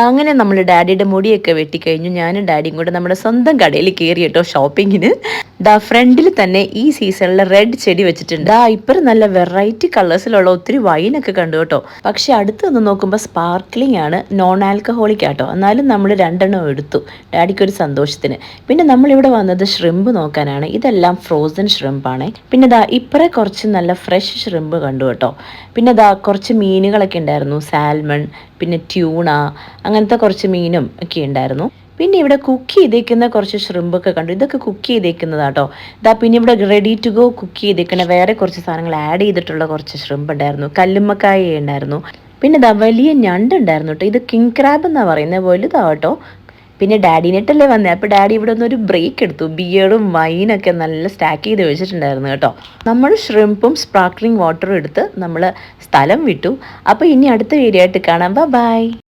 അങ്ങനെ നമ്മൾ ഡാഡിയുടെ മുടിയൊക്കെ വെട്ടിക്കഴിഞ്ഞു. ഞാനും ഡാഡിയും കൂടെ നമ്മുടെ സ്വന്തം കടയിൽ കയറി കേട്ടോ ഷോപ്പിങ്ങിന്. ഫ്രണ്ടിൽ തന്നെ ഈ സീസണിൽ റെഡ് ചെടി വെച്ചിട്ടുണ്ട്. ഇപ്പം നല്ല വെറൈറ്റി കളേഴ്സിലുള്ള ഒത്തിരി വൈനൊക്കെ കണ്ടു കേട്ടോ. പക്ഷെ അടുത്ത് നിന്ന് നോക്കുമ്പോൾ സ്പാർക്ലിംഗ് ആണ്, നോൺ ആൽക്കഹോളിക് ആട്ടോ. എന്നാലും നമ്മൾ 2 എടുത്തു ഡാഡിക്കൊരു സന്തോഷത്തിന്. പിന്നെ നമ്മളിവിടെ വന്നത് ഷ്രിമ്പ് നോക്കാനാണ്. ഇതെല്ലാം ഫ്രോസൺ ഷ്രിമ്പാണ്. പിന്നെ ഇപ്പറേ കുറച്ച് നല്ല ഫ്രഷ് ഷ്രിമ്പ് കണ്ടു കേട്ടോ. പിന്നെ കുറച്ച് മീനുകളൊക്കെ ഉണ്ടായിരുന്നു, സാൽമൺ, പിന്നെ ട്യൂണ, അങ്ങനത്തെ കുറച്ച് മീനും ഒക്കെ ഉണ്ടായിരുന്നു. പിന്നെ ഇവിടെ കുക്ക് ചെയ്തേക്കുന്ന കുറച്ച് ഷ്രിമ്പൊക്കെ കണ്ടു. ഇതൊക്കെ കുക്ക് ചെയ്തേക്കുന്നതാട്ടോ. പിന്നെ ഇവിടെ റെഡി ടു ഗോ കുക്ക് ചെയ്തേക്കുന്ന വേറെ കുറച്ച് സാധനങ്ങൾ ആഡ് ചെയ്തിട്ടുള്ള കുറച്ച് ഷ്രിമ്പ് ഉണ്ടായിരുന്നു. കല്ലുമ്മക്കായ ഉണ്ടായിരുന്നു. പിന്നെ വലിയ ഞണ്ടുണ്ടായിരുന്നു കേട്ടോ. ഇത് കിങ് ക്രാബ് എന്നാണ് പറയുന്നത്, വലുതാട്ടോ. പിന്നെ ഡാഡിനെട്ടല്ലേ വന്നേ, അപ്പോൾ ഡാഡി ഇവിടെ ഒരു ബ്രേക്ക് എടുത്തു. ബിയറും വൈനൊക്കെ നല്ല സ്റ്റാക്ക് ചെയ്ത് വെച്ചിട്ടുണ്ടായിരുന്നു കേട്ടോ. നമ്മൾ ഷ്രിമ്പും സ്പാർക്ലിംഗ് വാട്ടറും എടുത്ത് നമ്മൾ സ്ഥലം വിട്ടു. അപ്പോൾ ഇനി അടുത്ത വീഡിയോ ആയിട്ട് കാണാം. ബൈ.